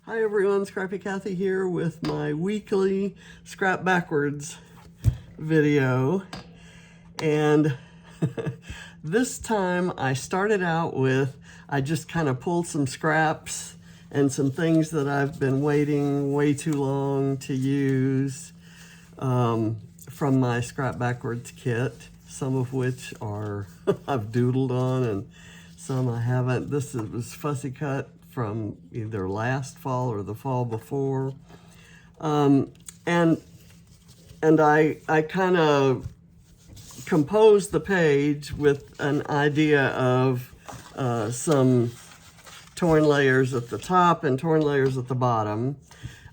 Hi everyone, Scrappy Kathy here with my weekly Scrap Backwards video. And this time I started out with, I just kind of pulled some scraps and some things that I've been waiting way too long to use from my Scrap Backwards kit, some of which are I've doodled on and some I haven't. This was fussycut from either last fall or the fall before. And I kind of composed the page with an idea of some torn layers at the top and torn layers at the bottom.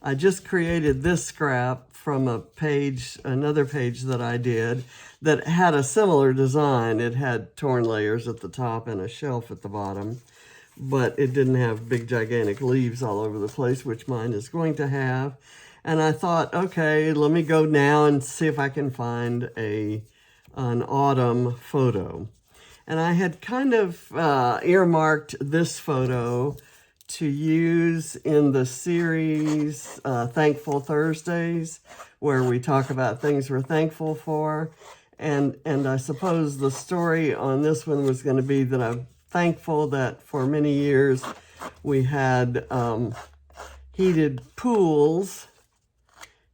I just created this scrap from a page, another page that I did that had a similar design. It had torn layers at the top and a shelf at the bottom, but it didn't have big gigantic leaves all over the place, which mine is going to have. And I thought, okay, let me go now and see if I can find an autumn photo. And I had kind of earmarked this photo to use in the series Thankful Thursdays, where we talk about things we're thankful for. And I suppose the story on this one was going to be that I'm thankful that for many years we had heated pools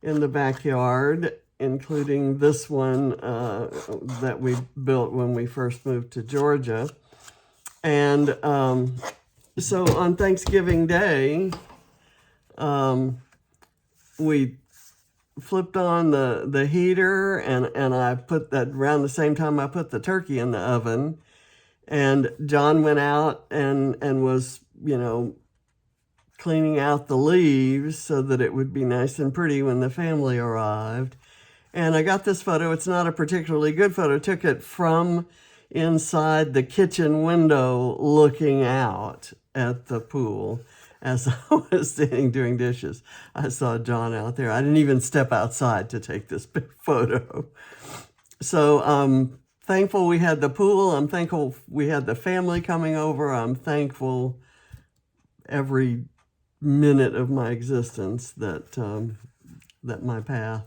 in the backyard, including this one that we built when we first moved to Georgia. And so on Thanksgiving Day, we flipped on the heater, and I put that around the same time I put the turkey in the oven. And John went out and was, you know, cleaning out the leaves so that it would be nice and pretty when the family arrived. And I got this photo. It's not a particularly good photo. I took it from inside the kitchen window looking out at the pool as I was standing doing dishes. I saw John out there. I didn't even step outside to take this big photo. So I'm thankful we had the pool. I'm thankful we had the family coming over. I'm thankful every minute of my existence that that my path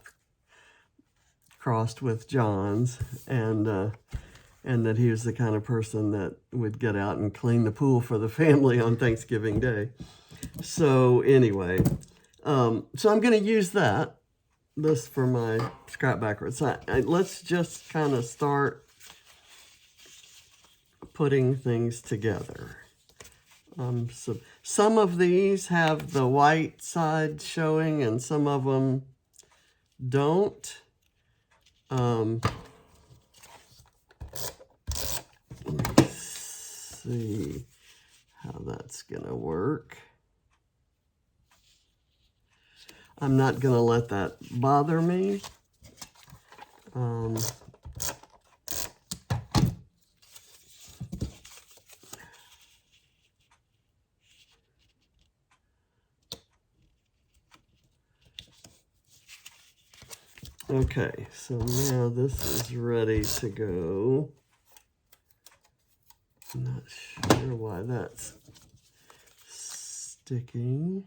crossed with John's, and that he was the kind of person that would get out and clean the pool for the family on Thanksgiving Day. So anyway, so I'm going to use this for my Scrap Backwards. Let's just kind of start putting things together. So some of these have the white side showing and some of them don't. Let me see how that's gonna work. I'm not gonna let that bother me. Okay, so now this is ready to go. I'm not sure why that's sticking.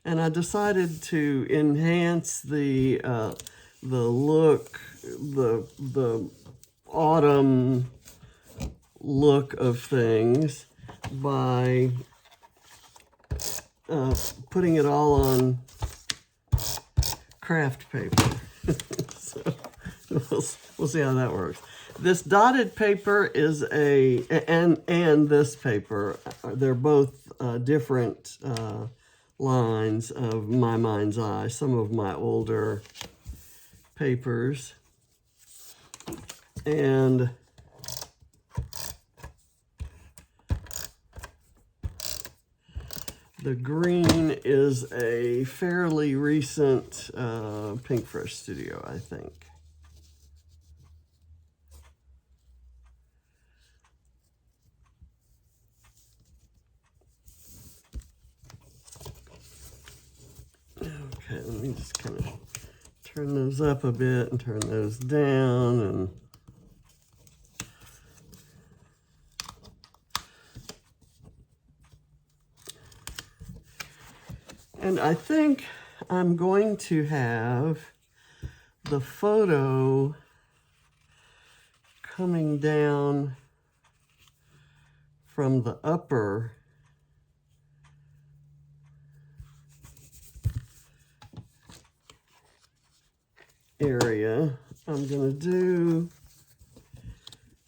And I decided to enhance the look, the autumn look of things by putting it all on craft paper. So we'll see how that works. This dotted paper is and this paper, they're both different lines of my mind's eye, some of my older papers. And the green is a fairly recent Pinkfresh Studio, I think. Okay, let me just kind of turn those up a bit and turn those down, and And I think I'm going to have the photo coming down from the upper area. I'm going to do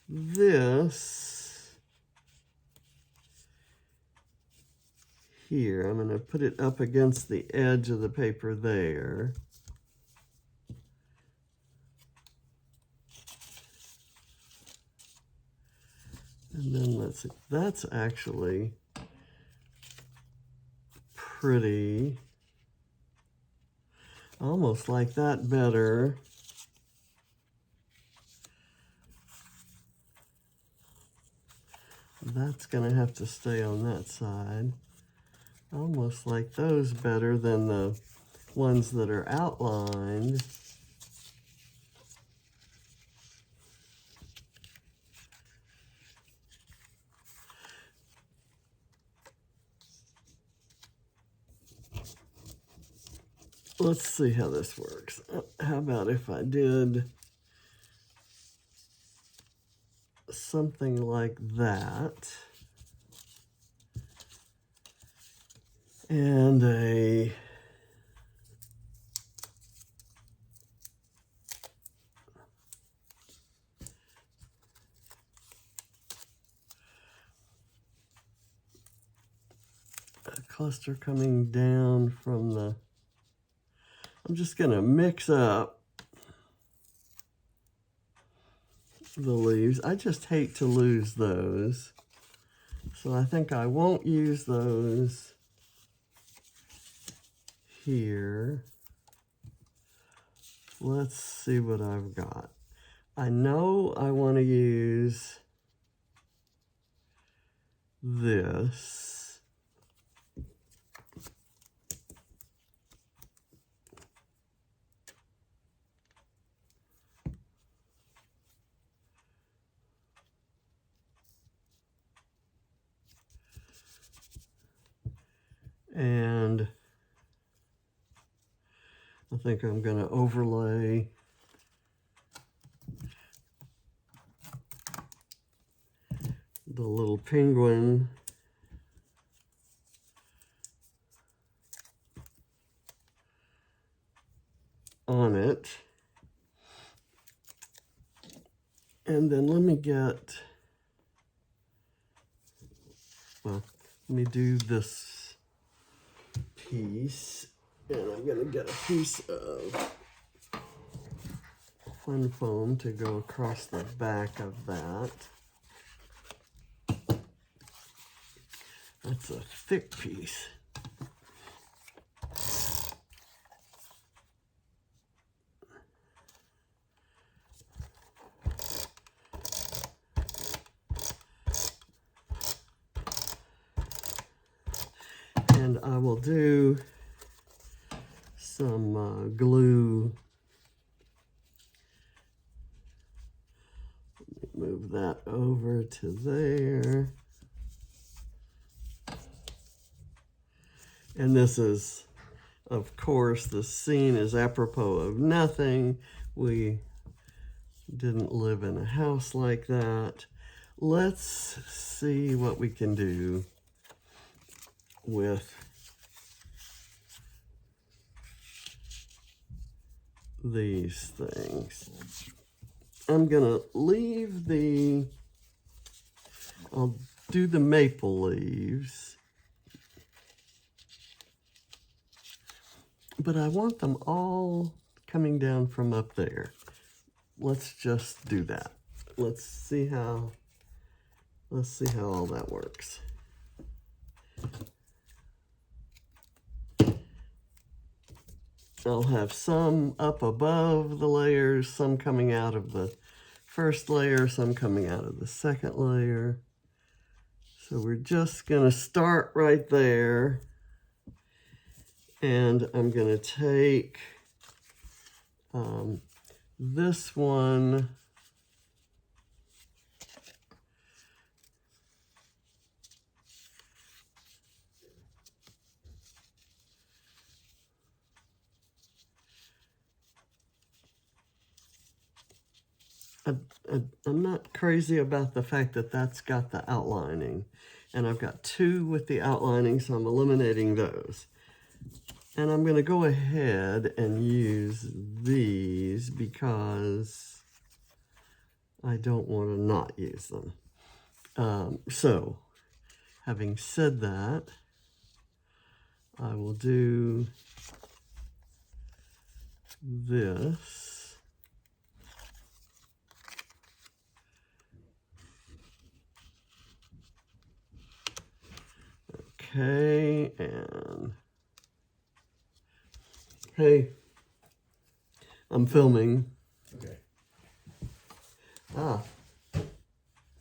this here. I'm going to put it up against the edge of the paper there. And then let's see, that's actually pretty. Almost like that better. That's gonna have to stay on that side. Almost like those better than the ones that are outlined. Let's see how this works. How about if I did something like that, and a cluster coming down from the, I'm just going to mix up the leaves. I just hate to lose those. So I think I won't use those here. Let's see what I've got. I know I want to use this. And I think I'm going to overlay the little penguin on it. And then let me get, well, let me do this piece, and I'm going to get a piece of fun foam to go across the back of that. That's a thick piece. And I will do some glue. Move that over to there. And this is, of course, the scene is apropos of nothing. We didn't live in a house like that. Let's see what we can do with these things. I'm gonna leave the, I'll do the maple leaves, but I want them all coming down from up there. Let's just do that. Let's see how all that works. I'll have some up above the layers, some coming out of the first layer, some coming out of the second layer. So we're just gonna start right there. And I'm gonna take this one, I'm not crazy about the fact that that's got the outlining. And I've got 2 with the outlining, so I'm eliminating those. And I'm going to go ahead and use these because I don't want to not use them. So, having said that, I will do this. Okay, and hey, I'm filming. Okay. Ah,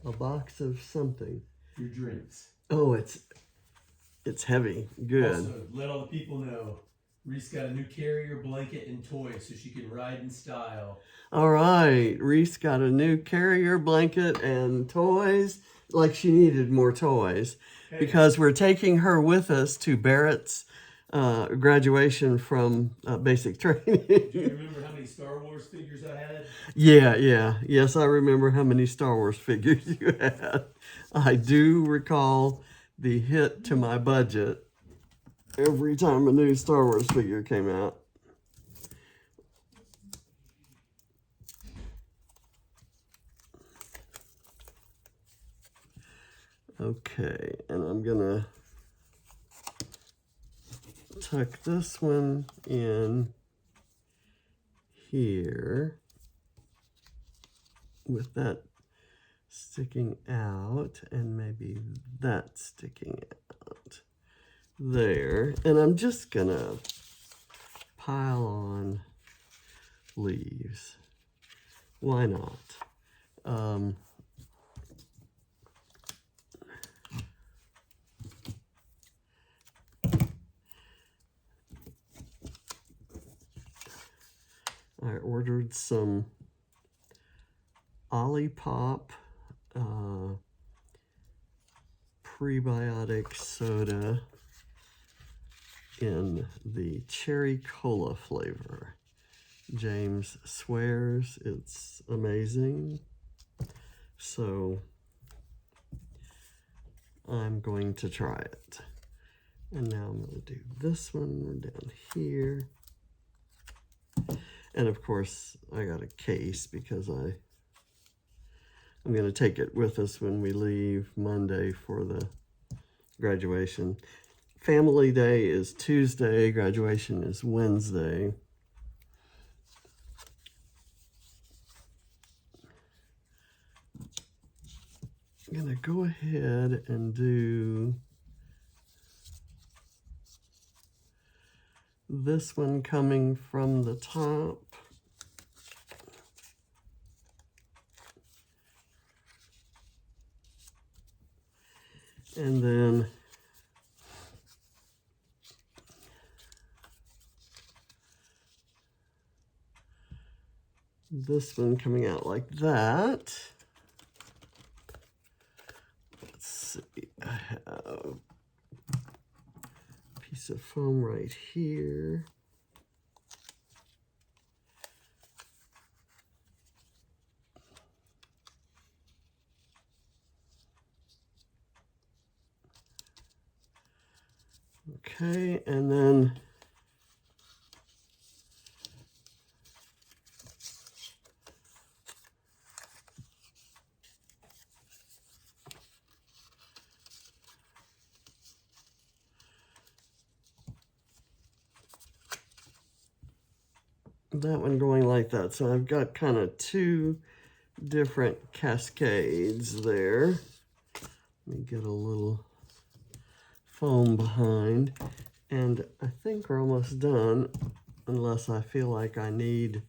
a box of something. Your drinks. Oh, it's heavy. Good. Also, let all the people know, Reese got a new carrier, blanket, and toys so she can ride in style. All right, Reese got a new carrier, blanket, and toys. Like she needed more toys. Hey. Because we're taking her with us to Barrett's graduation from basic training. Do you remember how many Star Wars figures I had? Yeah. Yes, I remember how many Star Wars figures you had. I do recall the hit to my budget every time a new Star Wars figure came out. Okay, and I'm gonna tuck this one in here with that sticking out and maybe that sticking out there. And I'm just gonna pile on leaves. Why not? I ordered some Olipop prebiotic soda in the cherry cola flavor. James swears it's amazing. So I'm going to try it. And now I'm going to do this one down here. And of course, I got a case because I'm going to take it with us when we leave Monday for the graduation. Family Day is Tuesday, graduation is Wednesday. I'm going to go ahead and do this one coming from the top. And then this one coming out like that. Let's see, I have a piece of foam right here. Okay, and then that one going like that. So I've got kind of 2 different cascades there. Let me get a little foam behind. And I think we're almost done, unless I feel like I need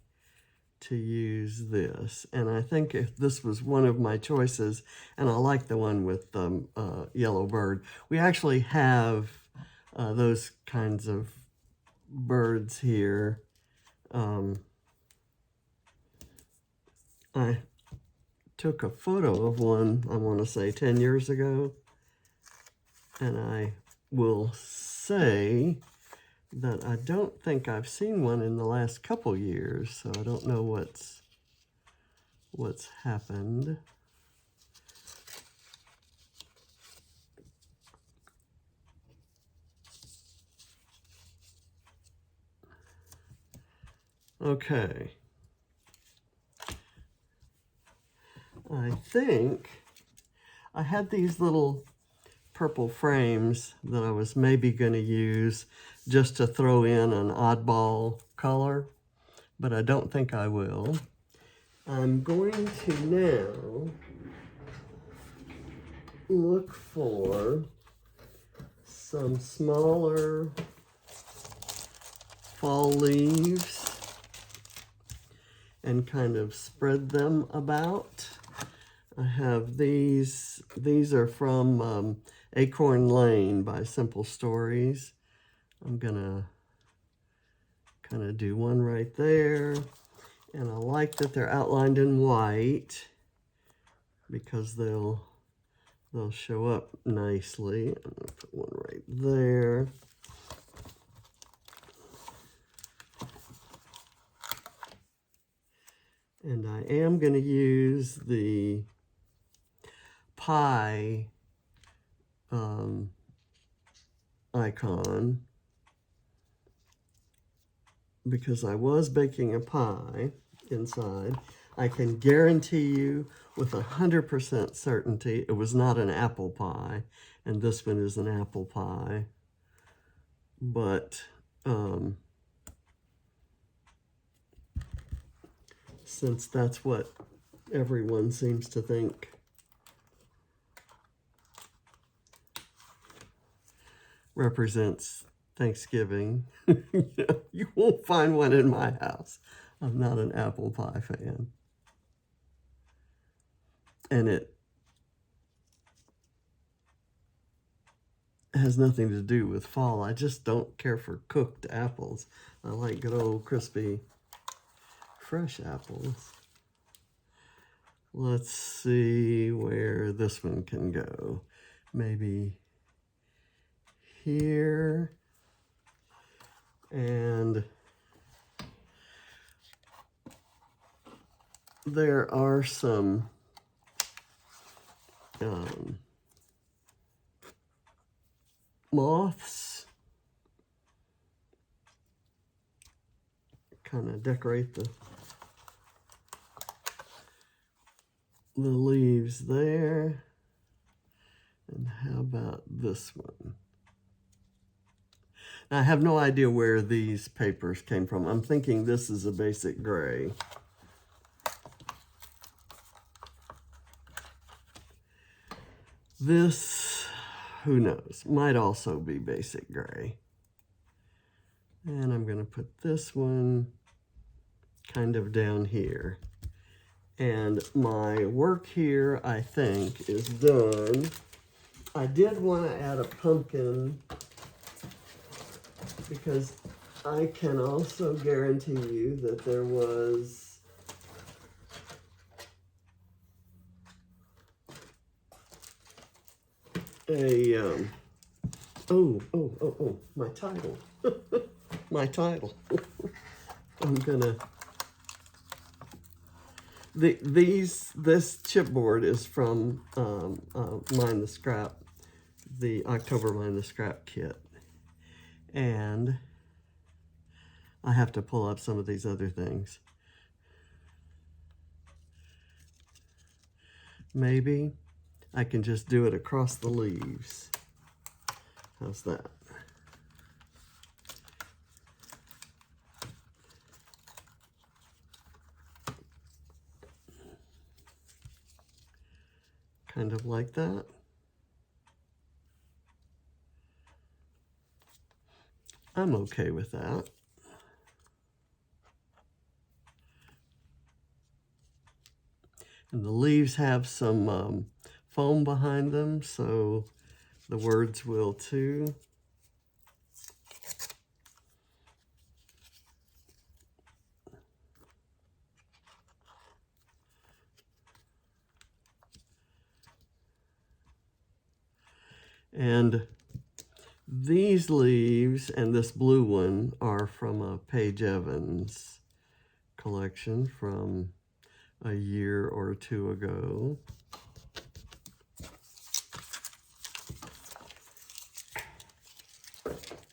to use this. And I think if this was one of my choices, and I like the one with the yellow bird. We actually have those kinds of birds here. I took a photo of one, I want to say 10 years ago, and I will say that I don't think I've seen one in the last couple years, so I don't know what's what's happened. Okay. I think I had these little purple frames that I was maybe going to use just to throw in an oddball color, but I don't think I will. I'm going to now look for some smaller fall leaves and kind of spread them about. I have these are from Acorn Lane by Simple Stories. I'm gonna kind of do one right there. And I like that they're outlined in white because they'll show up nicely. I'm gonna put one right there. And I am going to use the pie icon because I was baking a pie inside. I can guarantee you with 100% certainty it was not an apple pie, and this one is an apple pie. But since that's what everyone seems to think represents Thanksgiving, you won't find one in my house. I'm not an apple pie fan. And it has nothing to do with fall. I just don't care for cooked apples. I like good old crispy fresh apples. Let's see where this one can go. Maybe here. And there are some moths. Kind of decorate the leaves there. And how about this one? Now, I have no idea where these papers came from. I'm thinking this is a basic gray. This, who knows, might also be basic gray. And I'm going to put this one kind of down here. And my work here, I think, is done. I did want to add a pumpkin because I can also guarantee you that there was a, my title. My title. I'm gonna, this chipboard is from Mind the Scrap, the October Mind the Scrap kit. And I have to pull up some of these other things. Maybe I can just do it across the leaves. How's that? Kind of like that. I'm okay with that. And the leaves have some foam behind them, so the words will too. And these leaves and this blue one are from a Paige Evans collection from a year or two ago.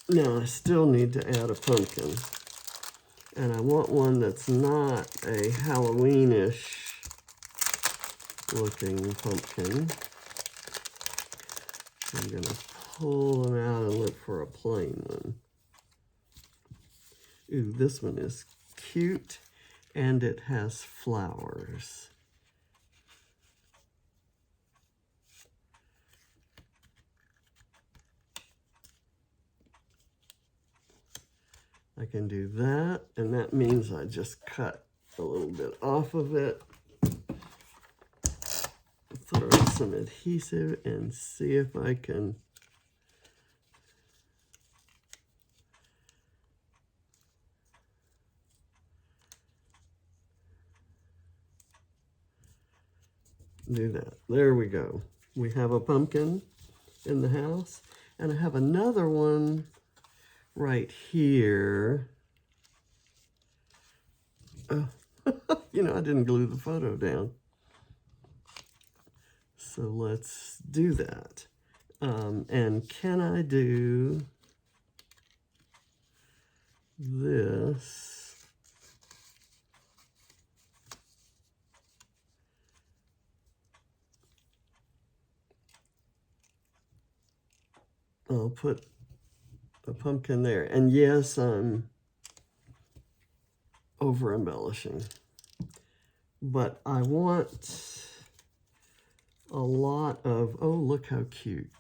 Now I still need to add a pumpkin. And I want one that's not a Halloweenish looking pumpkin. I'm gonna pull them out and look for a plain one. Ooh, this one is cute and it has flowers. I can do that, and that means I just cut a little bit off of it, throw some adhesive, and see if I can do that. There we go. We have a pumpkin in the house, and I have another one right here. Oh, you know, I didn't glue the photo down. So let's do that. And can I do this? I'll put a pumpkin there. And yes, I'm over embellishing. But I want a lot of, oh, look how cute.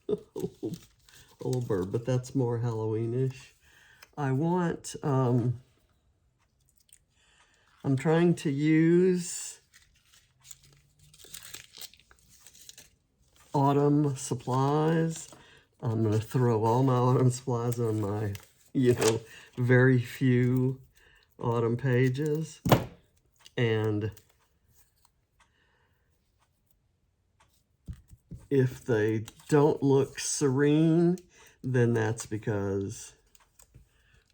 A little bird, but that's more Halloweenish. I want, I'm trying to use autumn supplies. I'm going to throw all my autumn supplies on my, you know, very few autumn pages. And if they don't look serene, then that's because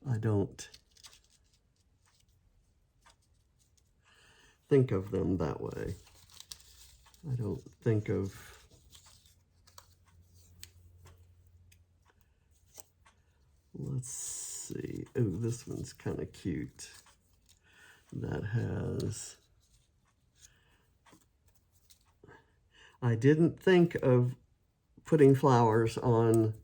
I don't think of them that way. I don't think of let's see. Oh, this one's kind of cute. That has, I didn't think of putting flowers on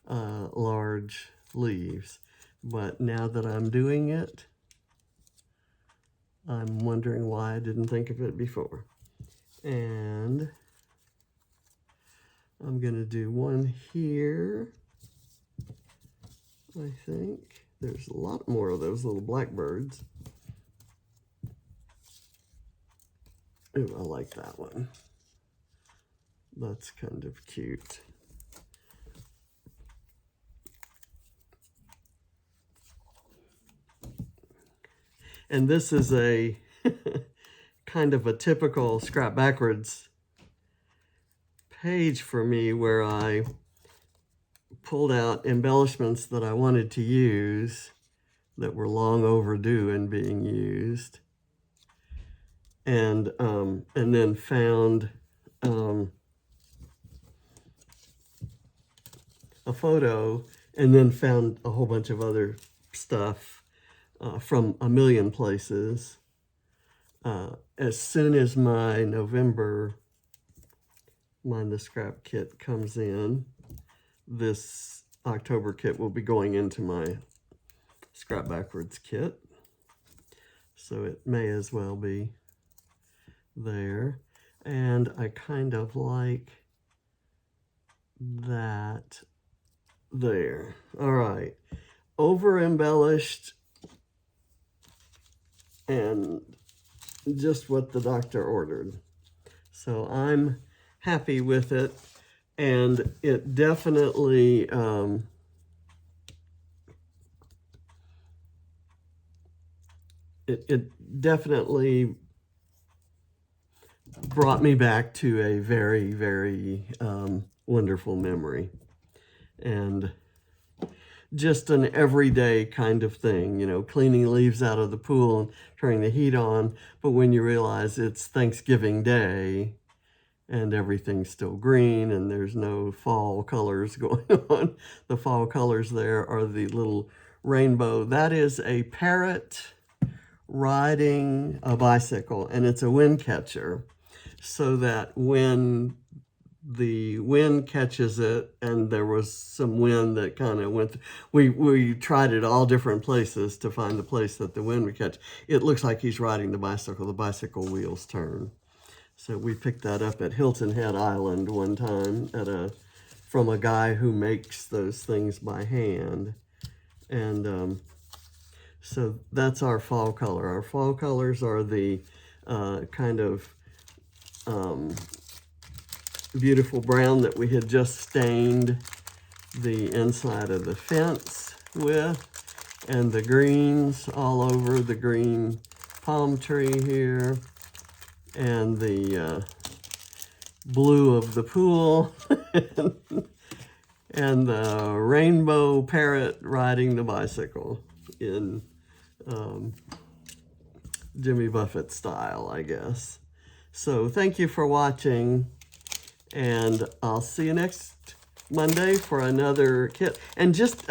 large leaves, but now that I'm doing it, I'm wondering why I didn't think of it before. And I'm gonna do one here. I think there's a lot more of those little blackbirds. Ooh, I like that one. That's kind of cute. And this is a kind of a typical scrap backwards page for me, where I pulled out embellishments that I wanted to use that were long overdue in being used, and then found a photo, and then found a whole bunch of other stuff from a million places. As soon as my November Mind the Scrap kit comes in, this October kit will be going into my Scrap Backwards kit. So it may as well be there. And I kind of like that there. All right. Over embellished and just what the doctor ordered. So I'm happy with it. And it definitely it definitely brought me back to a very, very wonderful memory. And just an everyday kind of thing, you know, cleaning leaves out of the pool and turning the heat on. But when you realize it's Thanksgiving Day and everything's still green and there's no fall colors going on, the fall colors there are the little rainbow. That is a parrot riding a bicycle, and it's a wind catcher, so that when the wind catches it, and there was some wind that kind of went, we tried it all different places to find the place that the wind would catch. It looks like he's riding the bicycle wheels turn. So we picked that up at Hilton Head Island one time from a guy who makes those things by hand. And so that's our fall color. Our fall colors are the kind of beautiful brown that we had just stained the inside of the fence with, and the greens all over the green palm tree here, and the blue of the pool, and the rainbow parrot riding the bicycle in Jimmy Buffett style, I guess. So thank you for watching, and I'll see you next Monday for another kit. And just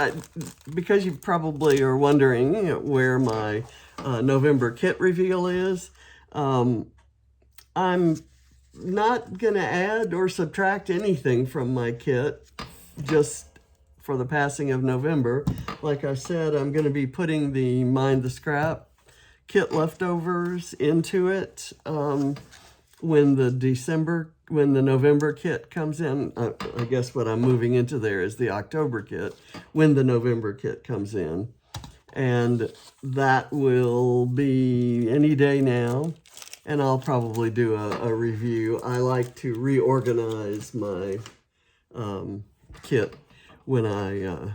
because you probably are wondering where my November kit reveal is, I'm not going to add or subtract anything from my kit just for the passing of November. Like I said, I'm going to be putting the Mind the Scrap kit leftovers into it when the November kit comes in. I guess what I'm moving into there is the October kit when the November kit comes in. And that will be any day now. And I'll probably do a review. I like to reorganize my kit when I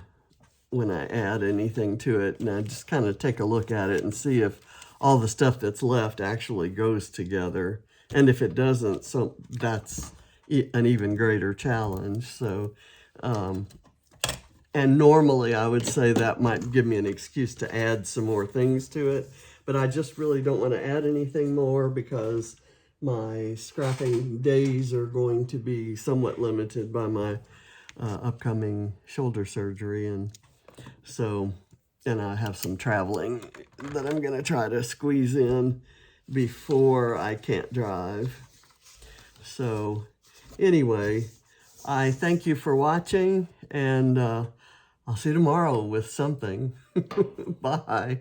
add anything to it, and I just kind of take a look at it and see if all the stuff that's left actually goes together. And if it doesn't, so that's an even greater challenge. So, and normally I would say that might give me an excuse to add some more things to it, but I just really don't want to add anything more because my scrapping days are going to be somewhat limited by my upcoming shoulder surgery. And so, and I have some traveling that I'm going to try to squeeze in before I can't drive. So anyway, I thank you for watching, and I'll see you tomorrow with something. Bye.